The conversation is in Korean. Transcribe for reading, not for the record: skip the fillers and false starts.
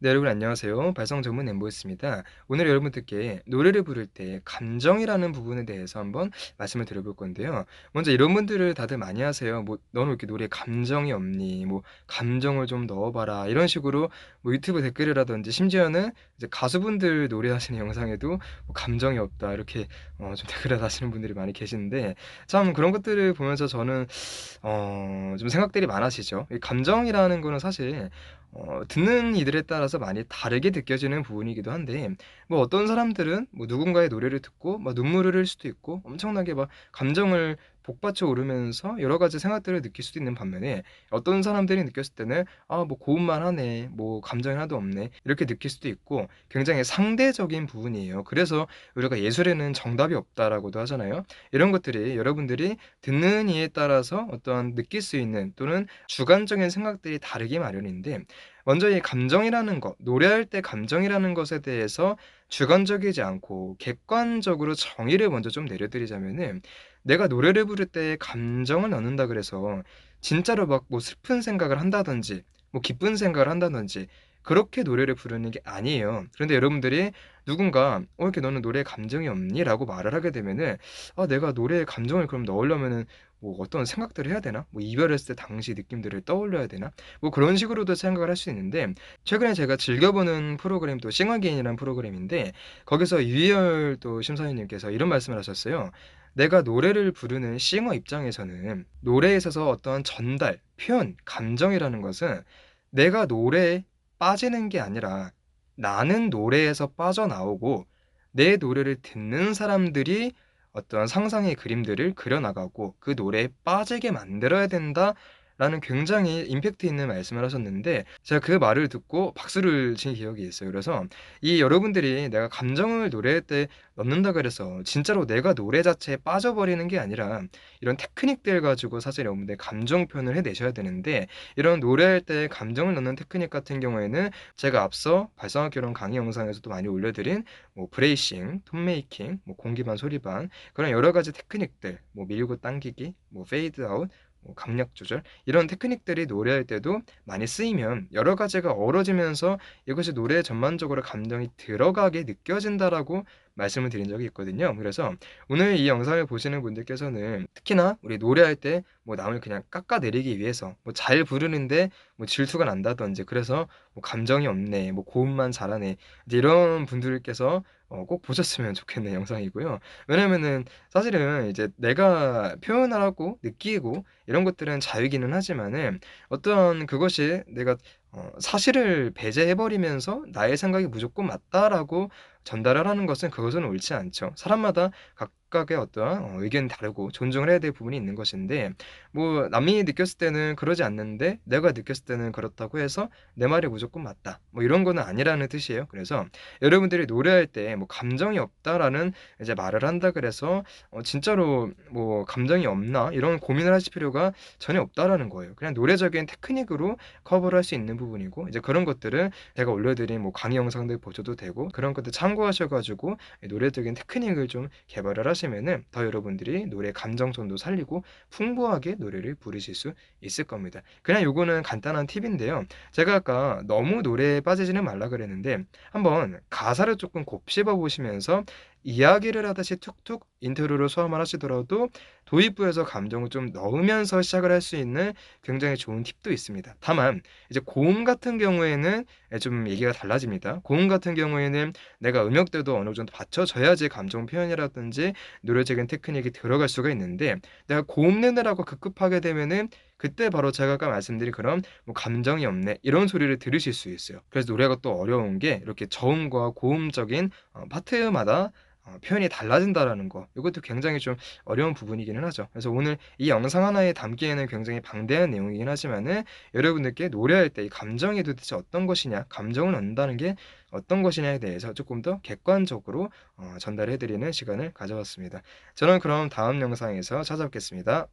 네, 여러분 안녕하세요. 발성 전문 엠보였습니다. 오늘 여러분들께 노래를 부를 때 감정이라는 부분에 대해서 한번 말씀을 드려볼 건데요. 먼저 이런 분들을 다들 많이 하세요. 뭐 "너는 왜 이렇게 노래에 감정이 없니?" 뭐 "감정을 좀 넣어봐라." 이런 식으로 뭐 유튜브 댓글이라든지 심지어는 이제 가수분들 노래하시는 영상에도 뭐 "감정이 없다." 이렇게 좀 댓글을 다시는 분들이 많이 계시는데, 참 그런 것들을 보면서 저는 좀 생각들이 많아지죠. 이 감정이라는 거는 사실 듣는 이들에 따라서 많이 다르게 느껴지는 부분이기도 한데, 뭐 어떤 사람들은 뭐 누군가의 노래를 듣고 막 눈물을 흘릴 수도 있고 엄청나게 막 감정을 복받쳐 오르면서 여러 가지 생각들을 느낄 수도 있는 반면에, 어떤 사람들이 느꼈을 때는 '아 뭐 고음만 하네. 뭐 감정이 하나도 없네.' 이렇게 느낄 수도 있고, 굉장히 상대적인 부분이에요. 그래서 우리가 "예술에는 정답이 없다."라고도 하잖아요. 이런 것들이 여러분들이 듣는 이에 따라서 어떤 느낄 수 있는 또는 주관적인 생각들이 다르기 마련인데, 먼저 이 감정이라는 것, 노래할 때 감정이라는 것에 대해서 주관적이지 않고 객관적으로 정의를 먼저 좀 내려드리자면은, 내가 노래를 부를 때 감정을 넣는다 그래서 진짜로 막 뭐 슬픈 생각을 한다든지 뭐 기쁜 생각을 한다든지 그렇게 노래를 부르는 게 아니에요. 그런데 여러분들이 누군가 이렇게 너는 노래에 감정이 없니?"라고 말을 하게 되면은, 내가 노래에 감정을 그럼 넣으려면은 뭐 어떤 생각들을 해야 되나? 뭐 이별했을 때 당시 느낌들을 떠올려야 되나?' 뭐 그런 식으로도 생각을 할 수 있는데, 최근에 제가 즐겨보는 프로그램 또 싱어게인이라는 프로그램인데, 거기서 유희열 또 심사위원님께서 이런 말씀을 하셨어요. "내가 노래를 부르는 싱어 입장에서는 노래에 있어서 어떠한 전달, 표현, 감정이라는 것은 내가 노래에 빠지는 게 아니라 나는 노래에서 빠져나오고 내 노래를 듣는 사람들이 어떠한 상상의 그림들을 그려 나가고 그 노래에 빠지게 만들어야 된다."라는 굉장히 임팩트 있는 말씀을 하셨는데, 제가 그 말을 듣고 박수를 친 기억이 있어요. 그래서 이 여러분들이 내가 감정을 노래 때 넣는다 그래서 진짜로 내가 노래 자체에 빠져버리는 게 아니라 이런 테크닉들 가지고 사실 여러분들 감정 표현을 해내셔야 되는데, 이런 노래할 때 감정을 넣는 테크닉 같은 경우에는 제가 앞서 발성학 개론 강의 영상에서도 많이 올려드린 뭐 브레이싱, 톤 메이킹, 뭐 공기 반 소리 반, 그런 여러 가지 테크닉들, 뭐 밀고 당기기, 뭐 페이드 아웃, 뭐 강약 조절, 이런 테크닉들이 노래할 때도 많이 쓰이면 여러 가지가 어우러지면서 이것이 노래에 전반적으로 감정이 들어가게 느껴진다라고 말씀을 드린 적이 있거든요. 그래서 오늘 이 영상을 보시는 분들께서는 특히나 우리 노래할 때 뭐 남을 그냥 깎아내리기 위해서 뭐 잘 부르는데 뭐 질투가 난다든지, 그래서 뭐 '감정이 없네. 뭐 고음만 잘하네.' 이제 이런 분들께서 꼭 보셨으면 좋겠는 영상이고요. 왜냐면은 사실은 이제 내가 표현을 하고 느끼고 이런 것들은 자유이기는 하지만은, 어떤 그것이 내가 사실을 배제해 버리면서 '나의 생각이 무조건 맞다.'라고 전달을 하는 것은, 그것은 옳지 않죠. 사람마다 각각의 어떠한 의견이 다르고 존중을 해야 될 부분이 있는 것인데, 뭐 남이 느꼈을 때는 그러지 않는데 내가 느꼈을 때는 그렇다고 해서 '내 말이 무조건 맞다.' 뭐 이런 거는 아니라는 뜻이에요. 그래서 여러분들이 노래할 때 뭐 "감정이 없다."라는 이제 말을 한다 그래서 진짜로 뭐 '감정이 없나?' 이런 고민을 하실 필요가 전혀 없다라는 거예요. 그냥 노래적인 테크닉으로 커버를 할 수 있는 부분이고, 이제 그런 것들은 제가 올려드린 뭐 강의 영상들 보셔도 되고, 그런 것들 참고하셔 가지고 노래적인 테크닉을 좀 개발을 하시면은 더 여러분들이 노래의 감정선도 살리고 풍부하게 노래를 부르실 수 있을 겁니다. 그냥 요거는 간단한 팁인데요. 제가 아까 너무 노래에 빠지지는 말라 그랬는데, 한번 가사를 쪼끔 곱씹어 보시면서 이야기를 하듯이 툭툭 인트로를 소화만 하시더라도 도입부에서 감정을 좀 넣으면서 시작을 할 수 있는 굉장히 좋은 팁도 있습니다. 다만 이제 고음 같은 경우에는 좀 얘기가 달라집니다. 고음 같은 경우에는 내가 음역대도 어느 정도 받쳐줘야지 감정 표현이라든지 노래적인 테크닉이 들어갈 수가 있는데, 내가 고음 내느라고 급급하게 되면은 그때 바로 제가 아까 말씀드린 그런 뭐 "감정이 없네." 이런 소리를 들으실 수 있어요. 그래서 노래가 또 어려운 게 이렇게 저음과 고음적인 파트마다 표현이 달라진다라는 거, 이것도 굉장히 좀 어려운 부분이기는 하죠. 그래서 오늘 이 영상 하나에 담기에는 굉장히 방대한 내용이긴 하지만은, 여러분들께 노래할 때 이 감정이 도대체 어떤 것이냐, 감정을 얻는다는 게 어떤 것이냐에 대해서 조금 더 객관적으로 전달해 드리는 시간을 가져봤습니다. 저는 그럼 다음 영상에서 찾아뵙겠습니다.